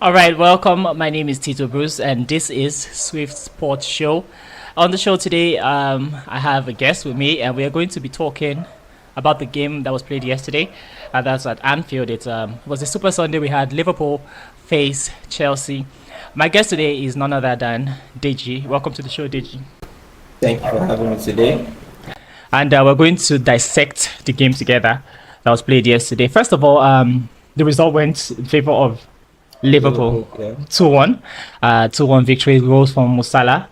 All right, welcome. My name is Tito Bruce, and this is Swift Sports Show. On the show today, I have a guest with me, and we are going to be talking about the game that was played yesterday. That's at Anfield. It was a Super Sunday. We had Liverpool face Chelsea. My guest today is none other than Deji. Welcome to the show, Deji. Thank you for having me today. And we're going to dissect the game together that was played yesterday. First of all, the result went in favor of Liverpool, 2-1. 2-1 victory, goals from Musala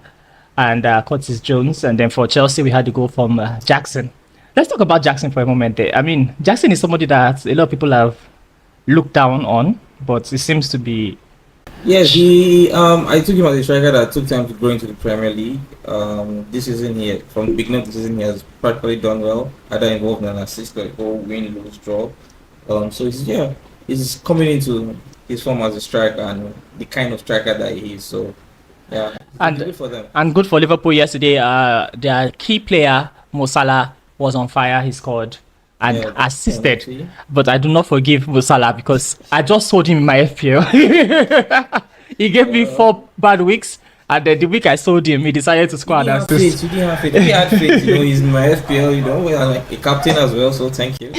and Curtis Jones. And then for Chelsea, we had the goal from Jackson. Let's talk about Jackson for a moment there. I mean, Jackson is somebody that a lot of people have looked down on, but it seems to be... Yes, I took him as a striker that took time to grow into the Premier League. This season here, from the beginning of the season, he has practically done well, either involved in an assist, like goal, win, lose, draw. He's coming into his form as a striker and the kind of striker that he is. So, yeah, and good for them. And good for Liverpool yesterday. Their key player, Mo Salah, was on fire. He scored and assisted. Penalty. But I do not forgive Mo Salah because I just sold him in my FPL. He gave me 4 bad weeks. And then the week I sold him, he decided to score an assist. You didn't have faith. He had faith. He's in my FPL. I'm like a captain as well. So thank you.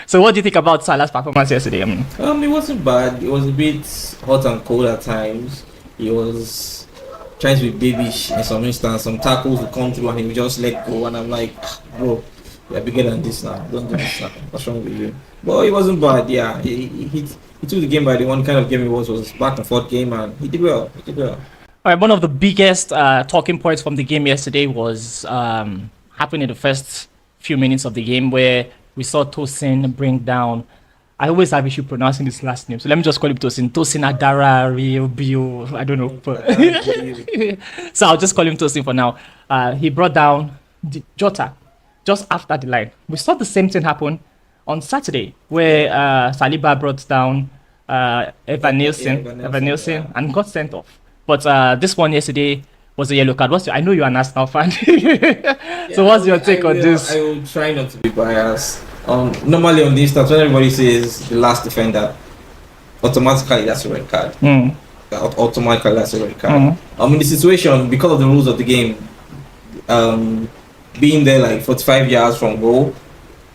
So what do you think about Salah's performance yesterday? It wasn't bad. It was a bit hot and cold at times. He was trying to be babyish in some instance. Some tackles would come through and he would just let go. And I'm like, bro, you're bigger than this now. Don't do this now. What's wrong with you? But it wasn't bad. Yeah, he took the game by the one kind of game it was back and forth game, and he did well. All right, one of the biggest talking points from the game yesterday was happening in the first few minutes of the game where we saw Tosin bring down. I always have issue pronouncing his last name, so let me just call him Tosin. Tosin Adara Bio. I don't know. But so I'll just call him Tosin for now. He brought down Jota just after the line. We saw the same thing happen on Saturday where Saliba brought down Evan Nielsen and got sent off. But this one yesterday was a yellow card. I know you're an Arsenal fan. So what's your take on this? I will try not to be biased. Normally on this stuff, when everybody says the last defender, automatically that's a red card. Automatically that's a red card. In the situation, because of the rules of the game, being there like 45 yards from goal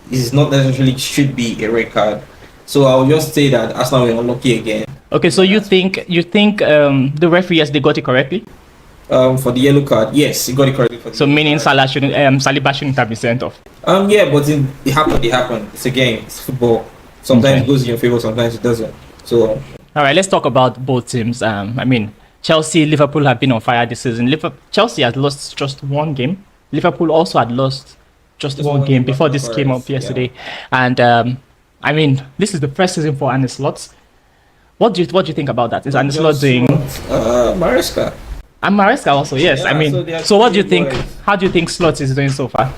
is not necessarily should be a red card. So I'll just say that Arsenal were unlucky again. Okay, so you think the referee they got it correctly? For the yellow card, yes, he got it correctly. So meaning Saliba shouldn't have been sent off. Yeah, but it happened. It's a game. It's football. Sometimes it goes in your favor, sometimes it doesn't. So all right, let's talk about both teams. Chelsea, Liverpool have been on fire this season. Chelsea has lost just one game. Liverpool also had lost just one game before this came up yesterday. Yeah. And this is the first season for Arne Slot. What do you think about that? Is Arne Slot doing? Maresca. And Maresca also, yes. Yeah, so what do you think? How do you think Slot is doing so far?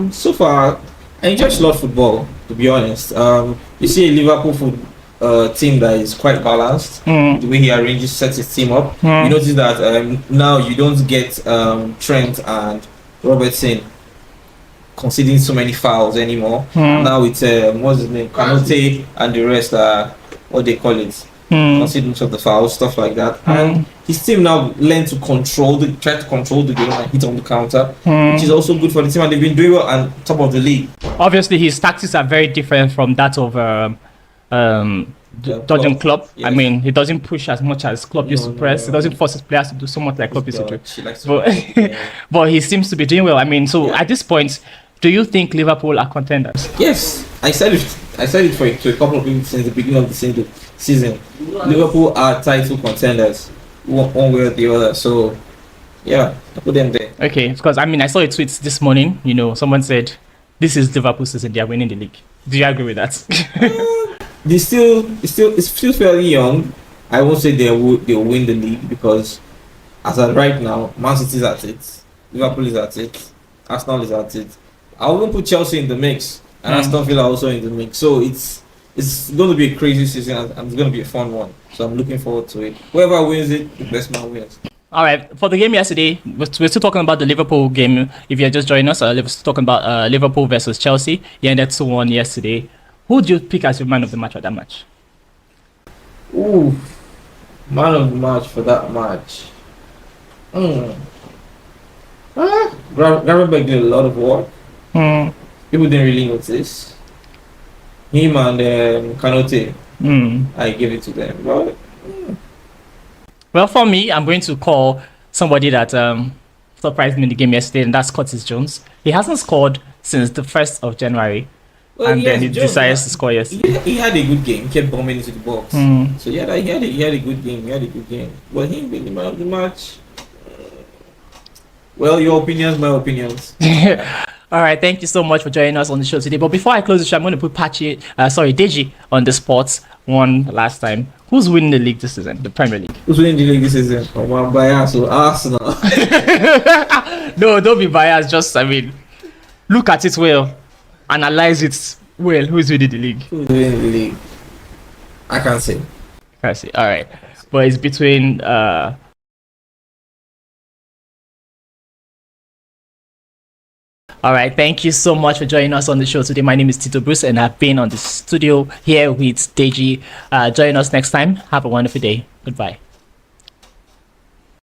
So far, I enjoy Slot football. To be honest, you see a Liverpool team that is quite balanced. The way he sets his team up. You notice that now you don't get Trent and Robertson conceding so many fouls anymore. Now it's what's his name, Kanote and the rest are what they call it, conceding of the fouls, stuff like that. And his team now learn to try to control the game and hit on the counter, which is also good for the team, and they've been doing well on top of the league. Obviously, his tactics are very different from that of Jurgen Klopp. Yes. He doesn't push as much as Klopp used to press. He doesn't force his players to do so much like Klopp used to do. But he seems to be doing well. At this point, do you think Liverpool are contenders? Yes, I said it to a couple of people since the beginning of the season. Liverpool are title contenders, one way or the other. So, yeah, I put them there. Okay, because I saw a tweet this morning. Someone said, "This is Liverpool season; they are winning the league." Do you agree with that? It's still fairly young. I won't say they'll win the league because, as of right now, Man City is at it, Liverpool is at it, Arsenal is at it. I won't put Chelsea in the mix, and Aston Villa also in the mix. So it's going to be a crazy season, and it's going to be a fun one. So I'm looking forward to it. Whoever wins it, the best man wins. All right, for the game yesterday, we're still talking about the Liverpool game. If you're just joining us, we're still talking about Liverpool versus Chelsea. He ended 2-1 yesterday. Who do you pick as your man of the match at that match? Ooh, man of the match for that match. Hmm. Gravenberg did a lot of work. Mm, People didn't really notice. Him and Kanote, mm. I give it to them. But Well, for me, I'm going to call somebody that surprised me in the game yesterday, and that's Curtis Jones. He hasn't scored since the 1st of January, well, and then yes, he Jones. decides to score yesterday. He had a good game. He kept bombing into the box. Mm. So yeah, he had a good game. He had a good game. But him being the man of the match. Well, your opinions, my opinions. All right, thank you so much for joining us on the show today. But before I close the show, I'm going to put Deji on the spot one last time. Who's winning the league this season? The Premier League. Who's winning the league this season? Oh, one bias, so Arsenal. No, don't be biased. Just, I mean, look at it well, analyze it well. Who's winning the league? Who's winning the league? I can't say. I see. All right, but it's between. All right, thank you so much for joining us on the show today. My name is Tito Bruce, and I've been on the studio here with Deji. Join us next time. Have a wonderful day. Goodbye.